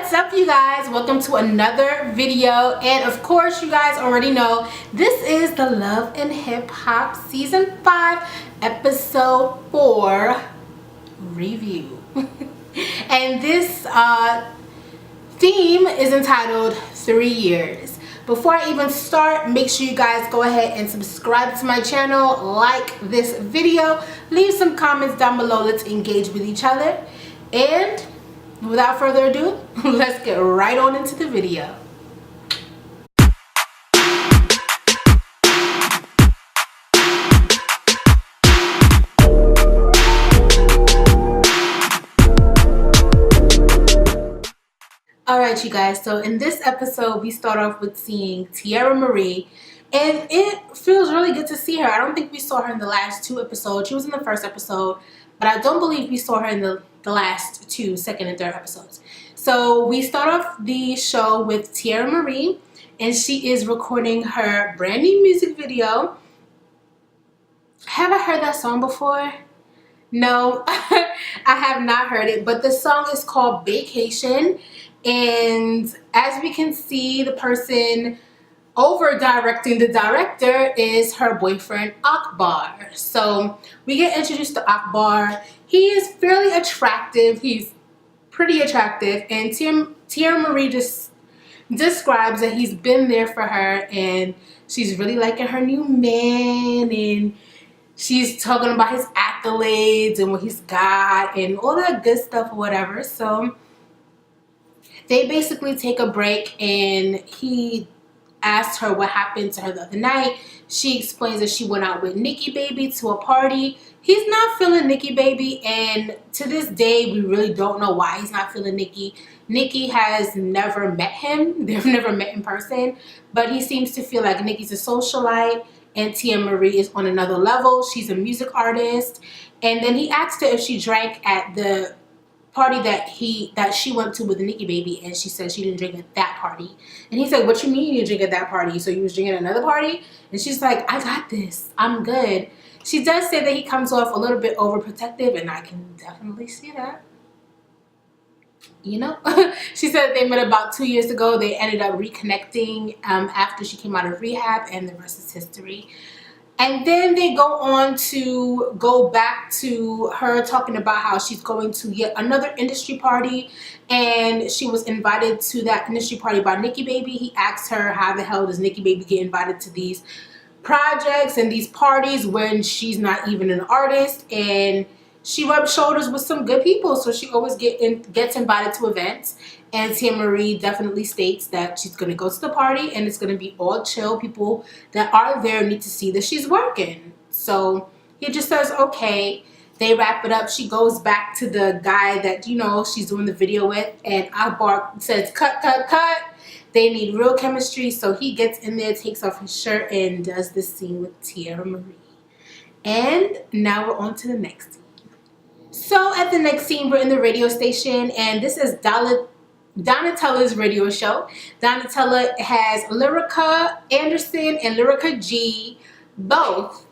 What's up, you guys? Welcome to another video, and of course you guys already know this is the Love and Hip Hop season 5 episode 4 review. And this theme is entitled 3 years. Before I even start, make sure you guys go ahead and subscribe to my channel, like this video, leave some comments down below. Let's engage with each other, and without further ado, let's get right on into the video. Alright, you guys, so in this episode we start off with seeing Tierra Marie, and it feels really good to see her. I don't think we saw her in the last 2 episodes. She was in the first episode, but I don't believe we saw her in the last 2 second and third episodes. So we start off the show with Tierra Marie, and she is recording her brand new music video. Have I heard that song before? No, I have not heard it, but the song is called Vacation, and as we can see, the person over directing the director is her boyfriend Akbar. So we get introduced to Akbar. He is fairly attractive. He's pretty attractive, and Tierra Marie just describes that he's been there for her and she's really liking her new man, and she's talking about his accolades and what he's got and all that good stuff or whatever. So they basically take a break, and he asked her what happened to her the other night. She explains that she went out with Nikki Baby to a party. He's not feeling Nikki Baby, and to this day we really don't know why he's not feeling Nikki. Nikki has never met him. They've never met in person, but he seems to feel like Nikki's a socialite and Tierra Marie is on another level. She's a music artist. And then he asked her if she drank at the party that she went to with the Nikki Baby, and she said she didn't drink at that party. And he said, "What you mean you didn't drink at that party? So you was drinking at another party?" And she's like, "I got this. I'm good." She does say that he comes off a little bit overprotective, and I can definitely see that. You know, she said they met about 2 years ago. They ended up reconnecting after she came out of rehab, and the rest is history. And then they go on to go back to her talking about how she's going to yet another industry party, and she was invited to that industry party by Nikki Baby. He asked her, how the hell does Nikki Baby get invited to these projects and these parties when she's not even an artist? And she rubs shoulders with some good people, so she always gets invited to events. And Tierra Marie definitely states that she's going to go to the party and it's going to be all chill. People that are there need to see that she's working. So he just says, okay. They wrap it up. She goes back to the guy that, you know, she's doing the video with. And Akbar says, cut, cut, cut. They need real chemistry. So he gets in there, takes off his shirt, and does this scene with Tierra Marie. And now we're on to the next scene. So at the next scene, we're in the radio station, and this is Donatella's radio show. Donatella has Lyrica Anderson and Lyrica G both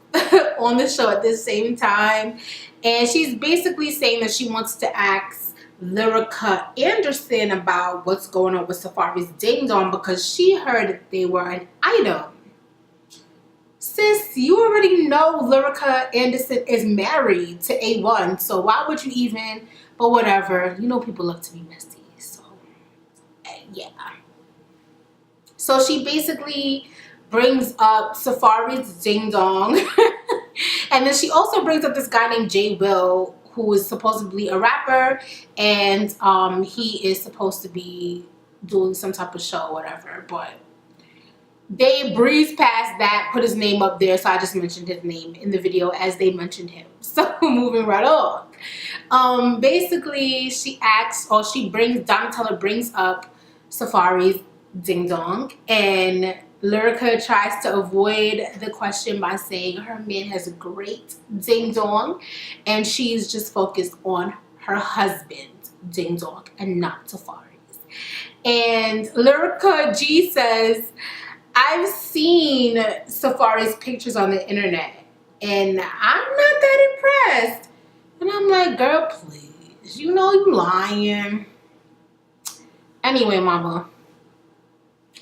on the show at the same time, and she's basically saying that she wants to ask Lyrica Anderson about what's going on with Safari's Ding Dong because she heard that they were an item. Sis, you already know Lyrica Anderson is married to A1, so why would you even? But whatever, you know people love to be messy, so yeah. So she basically brings up Safari's Ding Dong, and then she also brings up this guy named J Will, who is supposedly a rapper, and he is supposed to be doing some type of show or whatever, but they breezed past that, put his name up there, so I just mentioned his name in the video as they mentioned him. So moving right on. Basically, Donatella brings up Safari's Ding Dong, and Lyrica tries to avoid the question by saying her man has a great ding dong, and she's just focused on her husband's ding dong and not Safari's. And Lyrica G says, "I've seen Safari's pictures on the internet, and I'm not that impressed." And I'm like, girl, please, you know you lying. And Anyway, mama,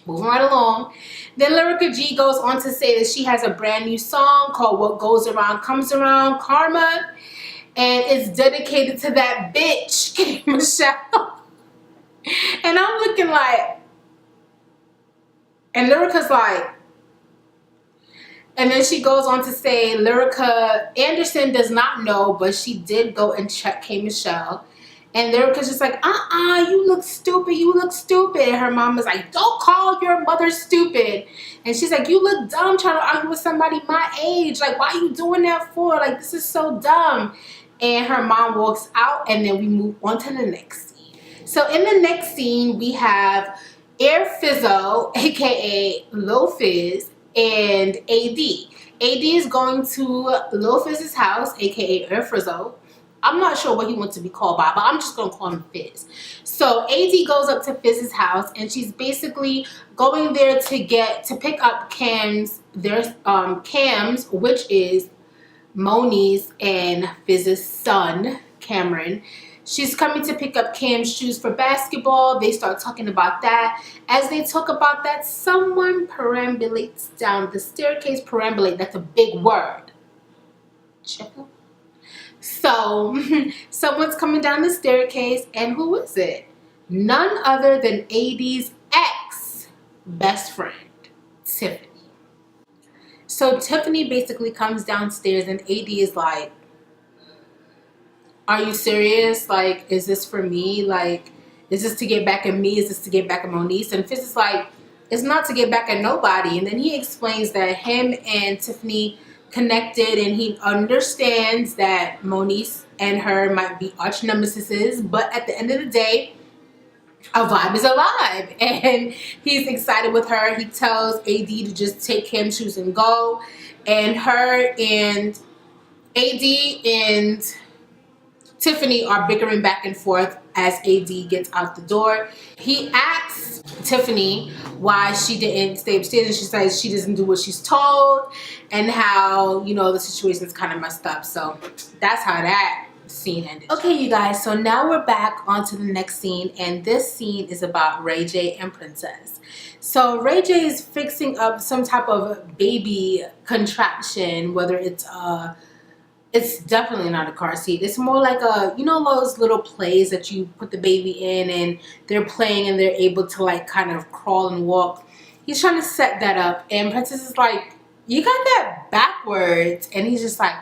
moving right along. Then Lyrica G goes on to say that she has a brand new song called What Goes Around Comes Around, Karma. And it's dedicated to that bitch, K.Michelle. And I'm looking like, and Lyrica's like, and then she goes on to say, Lyrica Anderson does not know, but she did go and check K.Michelle. And Lyrica's just like, you look stupid, you look stupid. And her mom is like, don't call your mother stupid. And she's like, you look dumb trying to argue with somebody my age. Like, why are you doing that for? Like, this is so dumb. And her mom walks out, and then we move on to the next scene. So in the next scene, we have Air Fizzo, aka Lil Fizz, and AD. AD is going to Lil Fizz's house, aka Air Fizzo. I'm not sure what he wants to be called by, but I'm just going to call him Fizz. So AD goes up to Fizz's house, and she's basically going there to pick up Cam's, which is Moni's and Fizz's son, Cameron. She's coming to pick up Cam's shoes for basketball. They start talking about that. As they talk about that, someone perambulates down the staircase. Perambulate, that's a big word. Check out. So, someone's coming down the staircase, and who is it? None other than AD's ex-best friend, Tiffany. So, Tiffany basically comes downstairs, and AD is like, are you serious? Like, is this for me? Like, is this to get back at me? Is this to get back at Moniece? And Fizz is like, it's not to get back at nobody. And then he explains that him and Tiffany connected, and he understands that Moniece and her might be arch nemesises, but at the end of the day, a vibe is a vibe, and he's excited with her. He tells AD to just take Cam's shoes and go, and her and AD and Tiffany are bickering back and forth as AD gets out the door. He asks Tiffany why she didn't stay upstairs, and she says she doesn't do what she's told, and how, you know, the situation's kind of messed up. So that's how that scene ended. Okay, you guys, so now we're back onto the next scene, and this scene is about Ray J and Princess. So Ray J is fixing up some type of baby contraption, whether it's definitely not a car seat. It's more like a, you know, those little plays that you put the baby in and they're playing and they're able to like kind of crawl and walk. He's trying to set that up, and Princess is like, you got that backwards. And he's just like,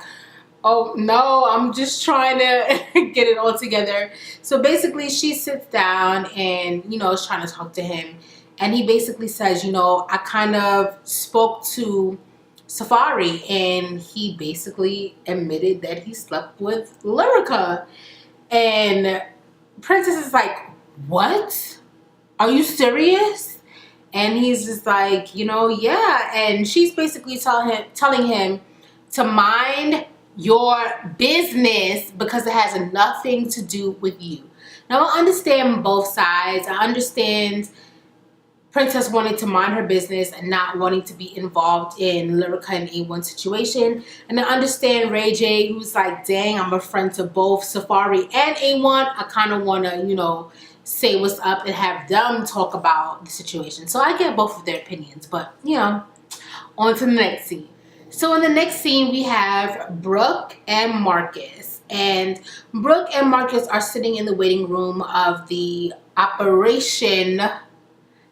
oh no, I'm just trying to get it all together. So basically she sits down and, you know, is trying to talk to him. And he basically says, you know, I kind of spoke to Safari, and he basically admitted that he slept with Lyrica. And Princess is like, what? Are you serious? And he's just like, you know, yeah. And she's basically telling him to mind your business because it has nothing to do with you. Now, I understand both sides. I understand Princess wanted to mind her business and not wanting to be involved in Lyrica and A1 situation. And I understand Ray J, who's like, dang, I'm a friend to both Safari and A1. I kind of want to, you know, say what's up and have them talk about the situation. So I get both of their opinions, but, you know, on to the next scene. So in the next scene, we have Brooke and Marcus. And Brooke and Marcus are sitting in the waiting room of the operation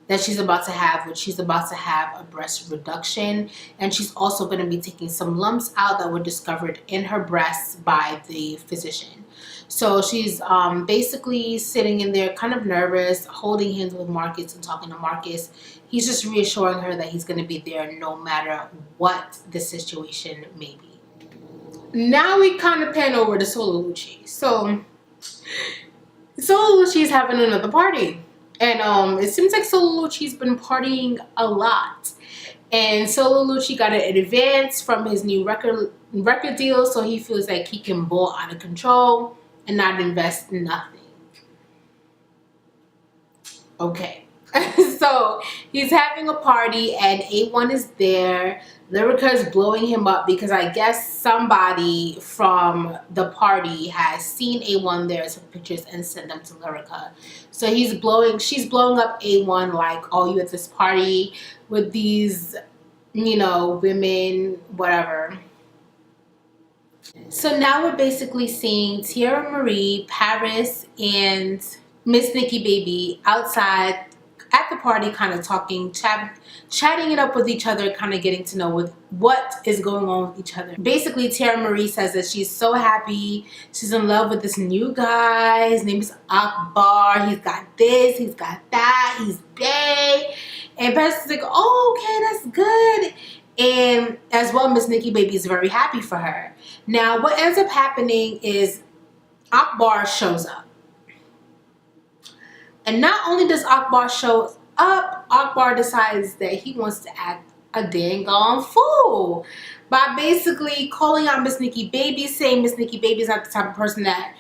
that she's about to have, which she's about to have a breast reduction, and she's also going to be taking some lumps out that were discovered in her breasts by the physician. So she's basically sitting in there kind of nervous, holding hands with Marcus and talking to Marcus. He's just reassuring her that he's going to be there no matter what the situation may be. Now we kind of pan over to Solo Lucci. So Solo Lucci is having another party. And it seems like Solo Lucci's been partying a lot. And Solo Lucci got an advance from his new record deal, so he feels like he can ball out of control and not invest in nothing. Okay. So he's having a party and A1 is there. Lyrica is blowing him up because I guess somebody from the party has seen A1 there, took pictures and sent them to Lyrica. So she's blowing up A1 like, oh, you at this party with these, you know, women, whatever. So now we're basically seeing Tierra Marie, Paris, and Miss Nikki Baby outside at the party, kind of talking, chatting it up with each other, kind of getting to know what is going on with each other. Basically, Tierra Marie says that she's so happy. She's in love with this new guy. His name is Akbar. He's got this, he's got that, he's gay. And Paris is like, oh, okay, that's good. And as well, Miss Nikki Baby is very happy for her. Now, what ends up happening is Akbar shows up. And not only does Akbar show up, Akbar decides that he wants to act a dang gone fool by basically calling out Miss Nikki Baby, saying Miss Nikki Baby is not the type of person that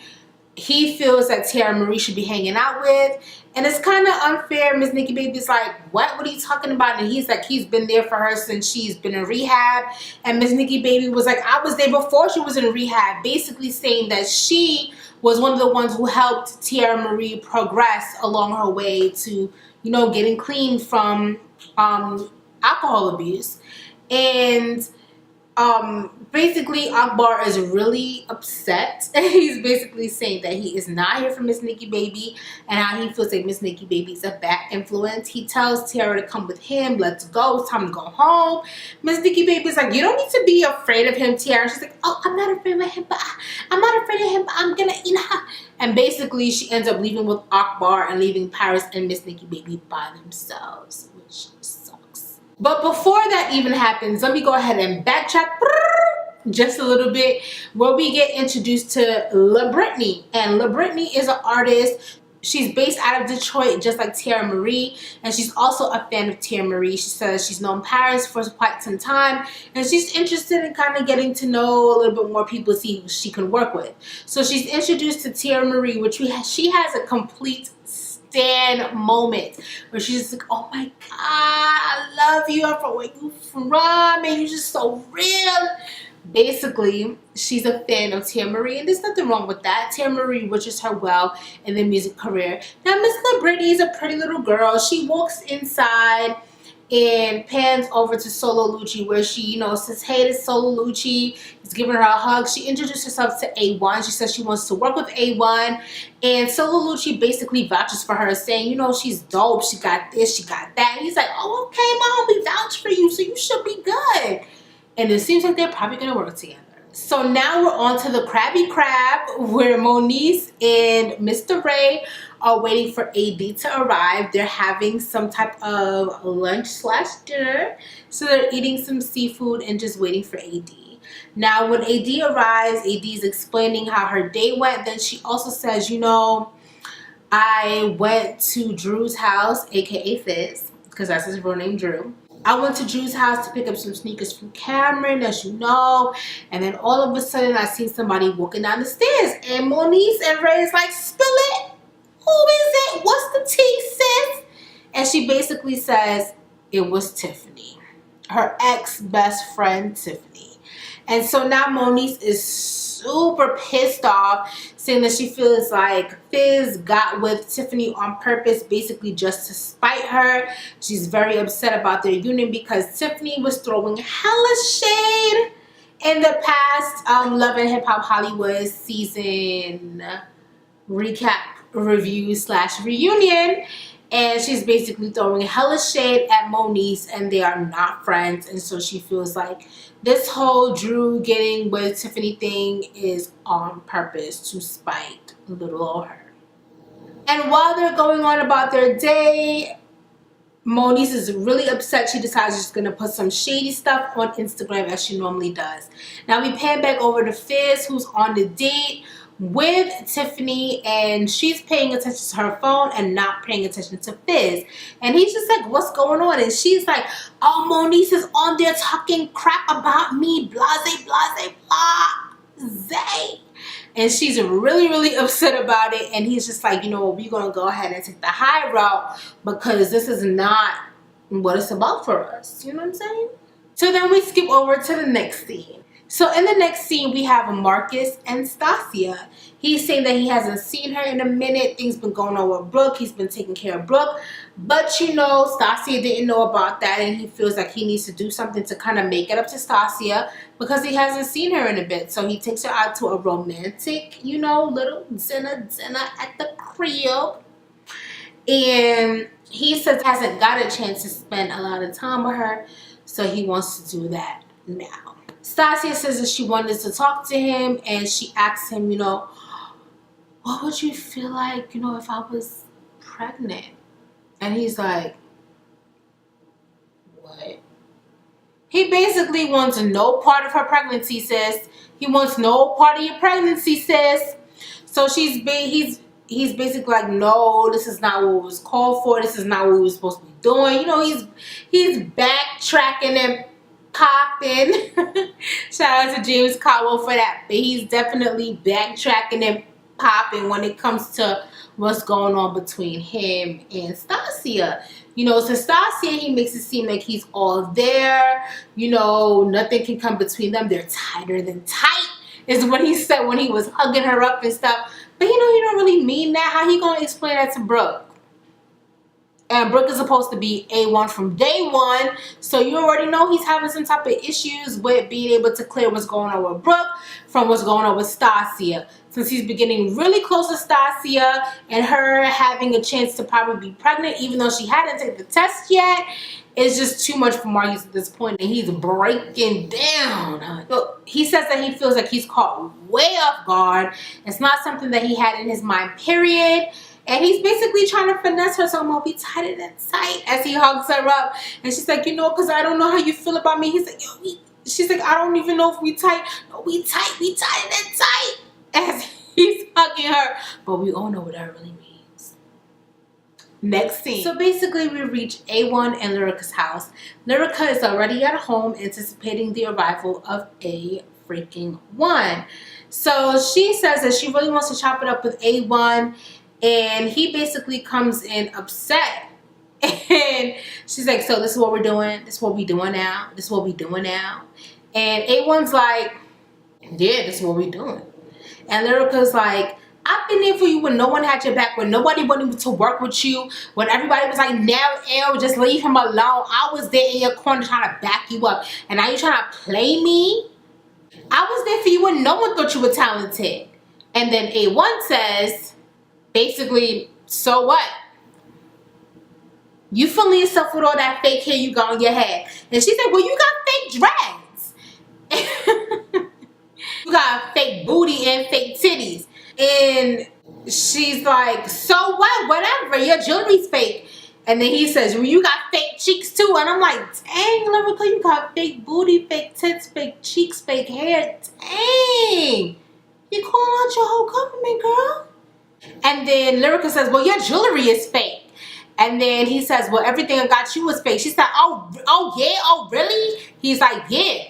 he feels that Tierra Marie should be hanging out with. And it's kind of unfair. Miss Nikki Baby's like, what are you talking about? And he's like, he's been there for her since she's been in rehab. And Miss Nikki Baby was like, I was there before she was in rehab. Basically saying that she was one of the ones who helped Tierra Marie progress along her way to, you know, getting clean from alcohol abuse. And basically Akbar is really upset. He's basically saying that he is not here for Miss Nikki Baby and how he feels like Miss Nikki Baby is a bad influence. He tells Tierra to come with him. Let's go. It's time to go home. Miss Nikki Baby is like, you don't need to be afraid of him, Tierra. She's like, oh, I'm not afraid of him, but I'm not afraid of him, but I'm gonna, you know. And basically she ends up leaving with Akbar and leaving Paris and Miss Nikki Baby by themselves, which sucks. But before that even happens, let me go ahead and backtrack just a little bit, where we get introduced to La Brittany. And La Brittany is an artist. She's based out of Detroit, just like Tierra Marie, and she's also a fan of Tierra Marie. She says she's known Paris for quite some time, and she's interested in kind of getting to know a little bit more people, see who she can work with. So she's introduced to Tierra Marie, which she has a complete stan moment where she's just like, oh my god, I love you, I'm from where you from, and you're just so real. Basically, she's a fan of Tierra Marie, and there's nothing wrong with that. Tierra Marie wishes her well in their music career. Now, Miss La Brittany is a pretty little girl. She walks inside and pans over to Solo Lucci, where she, you know, says, hey, this is Solo Lucci. He's giving her a hug. She introduced herself to A1. She says she wants to work with A1. And Solo Lucci basically vouches for her, saying, you know, she's dope. She got this, she got that. And he's like, oh, okay, mom, we vouch for you, so you should be good. And it seems like they're probably going to work together. So now we're on to the Krabby Crab, where Moniece and Mr. Ray are waiting for AD to arrive. They're having some type of lunch/dinner. So they're eating some seafood and just waiting for AD. Now when AD arrives, AD is explaining how her day went. Then she also says, you know, I went to Drew's house, aka Fizz, because that's his real name, Drew. I went to Drew's house to pick up some sneakers from Cameron, as you know, and then all of a sudden I seen somebody walking down the stairs, and Moniece and Ray is like, spill it, who is it, what's the tea, sis? And she basically says it was Tiffany, her ex-best friend Tiffany. And so now Moniece is super pissed off, saying that she feels like Fizz got with Tiffany on purpose, basically just to spite her. She's very upset about their union because Tiffany was throwing hella shade in the past Love and Hip Hop Hollywood season recap review/reunion. And she's basically throwing hella shade at Moniece, and they are not friends. And so she feels like this whole Drew getting with Tiffany thing is on purpose to spite little old her. And while they're going on about their day, Moniece is really upset. She decides she's going to put some shady stuff on Instagram as she normally does. Now we pan back over to Fizz, who's on the date with Tiffany, and she's paying attention to her phone and not paying attention to Fizz. And he's just like, what's going on? And she's like, oh, Moniece is on there talking crap about me, blase, blase, blase. and she's really, really upset about it. And he's just like, you know, we're gonna go ahead and take the high route because this is not what it's about for us. You know what I'm saying? So then we skip over to the next scene. So in the next scene, we have Marcus and Stasia. He's saying that he hasn't seen her in a minute. Things been going on with Brooke. He's been taking care of Brooke. But, you know, Stasia didn't know about that, and he feels like he needs to do something to kind of make it up to Stasia because he hasn't seen her in a bit. So he takes her out to a romantic, you know, little dinner at the crib. And he says he hasn't got a chance to spend a lot of time with her, so he wants to do that now. Stasia says that she wanted to talk to him, and she asks him, you know, what would you feel like, you know, if I was pregnant? And he's like, what? He basically wants no part of her pregnancy, sis. He wants no part of your pregnancy, sis. So he's basically like, no, this is not what was called for. This is not what we were supposed to be doing. You know, he's backtracking and popping. Shout out to James Caldwell for that. But he's definitely backtracking and popping when it comes to what's going on between him and Stasia. You know, so Stasia, he makes it seem like he's all there. You know, nothing can come between them. They're tighter than tight, is what he said when he was hugging her up and stuff. But you know, he don't really mean that. How he gonna explain that to Brooke? And Brooke is supposed to be A1 from day one. So you already know he's having some type of issues with being able to clear what's going on with Brooke from what's going on with Stasia. Since he's been getting really close to Stasia and her having a chance to probably be pregnant, even though she hadn't taken the test yet, it's just too much for Marcus at this point, and he's breaking down. So he says that he feels like he's caught way off guard. It's not something that he had in his mind, period. And he's basically trying to finesse her, so I'm gonna be tighter than tight as he hugs her up. And she's like, you know, because I don't know how you feel about me. He's like, yo, she's like, I don't even know if we tight. No, we tighter than tight. As he's hugging her. But we all know what that really means. Next scene. So basically we reach A1 and Lyrica's house. Lyrica is already at home anticipating the arrival of A freaking 1. So she says that she really wants to chop it up with A1. And he basically comes in upset. And she's like, so this is what we're doing. This is what we doing now. This is what we doing now. And A1's like, yeah, this is what we doing. And Lyrica's like, I've been there for you when no one had your back, when nobody wanted to work with you, when everybody was like, no, just leave him alone. I was there in your corner trying to back you up. And now you're trying to play me? I was there for you when no one thought you were talented. And then A1 says, basically, so what? You fooling yourself with all that fake hair you got on your head. And she said, well, you got fake dreads. You got fake booty and fake titties. And she's like, so what? Whatever. Your jewelry's fake. And then he says, well, you got fake cheeks too. And I'm like, dang, Lyrica, you got fake booty, fake tits, fake cheeks, fake hair. Dang. You calling out your whole government, girl? And then Lyrica says, well, your jewelry is fake. And then he says, well, everything I got you was fake. She said, oh yeah, oh really? He's like, yeah.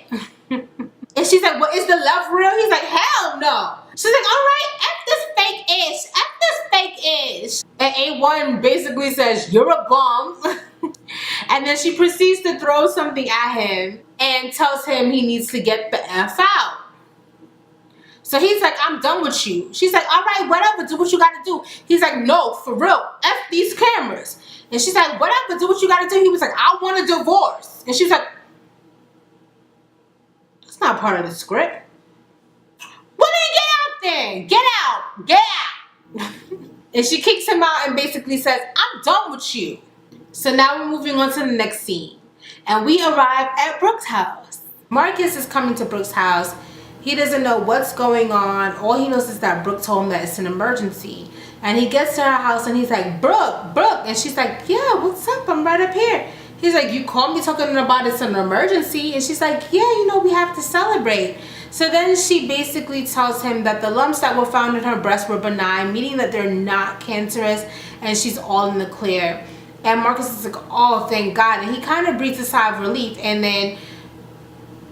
And she's like, well, is the love real? He's like, hell no. She's like, all right, F this fake-ish. F this fake-ish. And A1 basically says, you're a bum. And then she proceeds to throw something at him and tells him he needs to get the F out. So he's like, I'm done with you. She's like, all right, whatever, do what you gotta do. He's like, no, for real, F these cameras. And she's like, whatever, do what you gotta do. He was like, I want a divorce. And she's like, that's not part of the script. Well, then get out there. Get out. Get out. And she kicks him out and basically says, I'm done with you. So now we're moving on to the next scene. And we arrive at Brooke's house. Marcus is coming to Brooke's house. He doesn't know what's going on. All he knows is that Brooke told him that it's an emergency. And he gets to her house and he's like, Brooke. And she's like, yeah, what's up? I'm right up here. He's like, you called me talking about it's an emergency. And she's like, yeah, you know, we have to celebrate. So then she basically tells him that the lumps that were found in her breast were benign, meaning that they're not cancerous, and she's all in the clear. And Marcus is like, oh, thank God. And he kind of breathes a sigh of relief. And then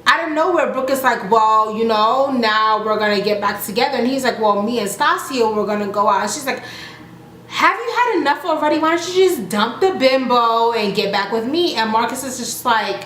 out of nowhere, Brooke is like, well, you know, now we're gonna get back together. And he's like, well, me and Stasia, we're gonna go out. And she's like, have you had enough already? Why don't you just dump the bimbo and get back with me? And Marcus is just like,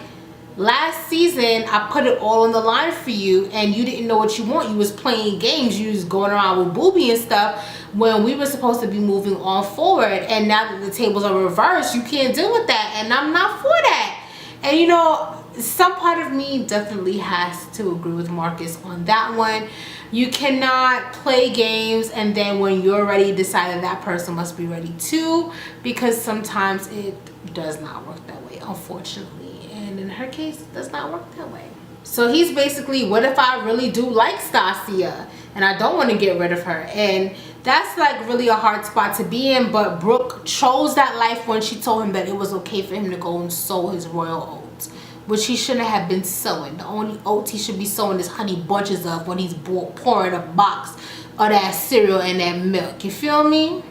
last season I put it all on the line for you and you didn't know what you want. You was playing games, you was going around with Booby and stuff when we were supposed to be moving on forward. And now that the tables are reversed, you can't deal with that, and I'm not for that. And you know, some part of me definitely has to agree with Marcus on that one. You cannot play games and then when you're ready decide that that person must be ready too, because sometimes it does not work that way, unfortunately. And in her case, it does not work that way. So he's basically, what if I really do like Stasia and I don't want to get rid of her? And that's like really a hard spot to be in. But Brooke chose that life when she told him that it was okay for him to go and sow his royal oats, which he shouldn't have been sowing. The only oats he should be sowing is honey bunches of when he's pouring a box of that cereal and that milk. You feel me?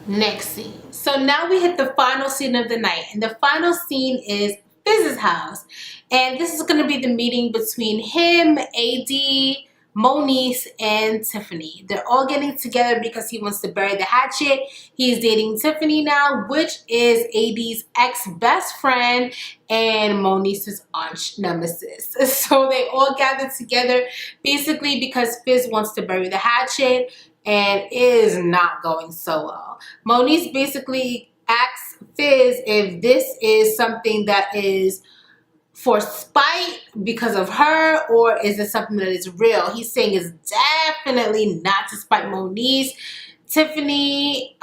Next scene. So now we hit the final scene of the night, and the final scene is Fiz's house. And this is going to be the meeting between him, AD, Moniece, and Tiffany. They're all getting together because he wants to bury the hatchet. He's dating Tiffany now, which is AD's ex-best friend and Moniece's arch nemesis. So they all gathered together basically because Fizz wants to bury the hatchet, and it is not going so well. Moniece basically asks Fizz if this is something that is for spite because of her, or is it something that is real? He's saying it's definitely not to spite Moniece. Tiffany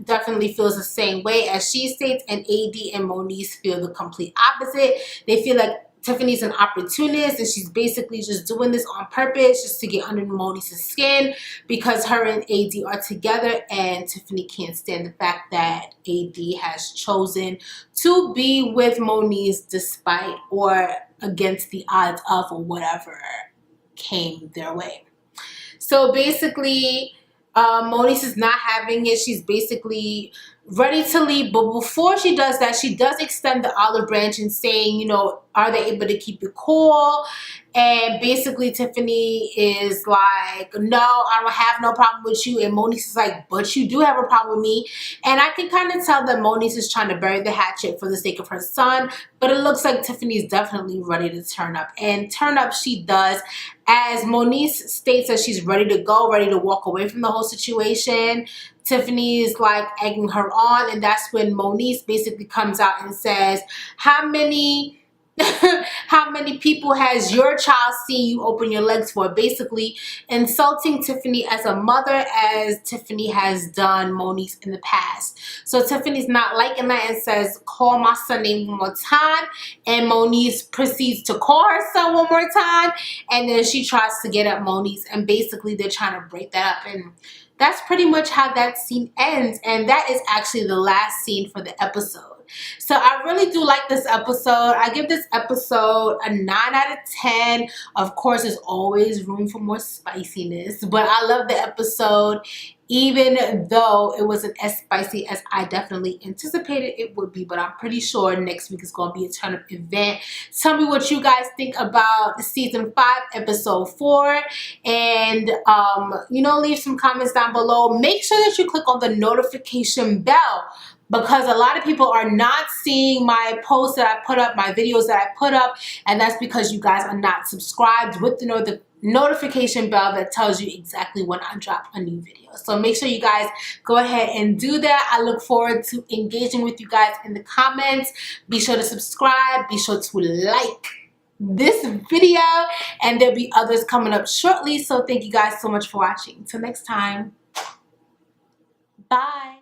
definitely feels the same way as she states, and AD and Moniece feel the complete opposite. They feel like Tiffany's an opportunist and she's basically just doing this on purpose just to get under Moniece's skin because her and AD are together, and Tiffany can't stand the fact that AD has chosen to be with Moniece despite or against the odds of or whatever came their way. So basically, Moniece is not having it. She's basically ready to leave, but before she does that, she does extend the olive branch and saying, you know, are they able to keep it cool? And basically Tiffany is like, no, I don't have no problem with you. And Moniece is like, but you do have a problem with me. And I can kind of tell that Moniece is trying to bury the hatchet for the sake of her son, but it looks like Tiffany is definitely ready to turn up. And turn up she does, as Moniece states that she's ready to go, ready to walk away from the whole situation. Tiffany is like egging her on, and that's when Moniece basically comes out and says, how many people has your child seen you open your legs for? Basically insulting Tiffany as a mother, as Tiffany has done Moniece in the past. So Tiffany's not liking that and says, call my son name one more time. And Moniece proceeds to call her son one more time, and then she tries to get at Moniece, and basically they're trying to break that up. And that's pretty much how that scene ends, and that is actually the last scene for the episode. So I really do like this episode. I give this episode a 9 out of 10. Of course, there's always room for more spiciness, but I love the episode, even though it wasn't as spicy as I definitely anticipated it would be. But I'm pretty sure next week is going to be a turn-up event. Tell me what you guys think about season 5 episode 4, and you know, leave some comments down below. Make sure that you click on the notification bell, because a lot of people are not seeing my posts that I put up, my videos that I put up, and that's because you guys are not subscribed with the notification bell that tells you exactly when I drop a new video. So make sure you guys go ahead and do that. I look forward to engaging with you guys in the comments. Be sure to subscribe, be sure to like this video, and there'll be others coming up shortly. So thank you guys so much for watching. Till next time, bye.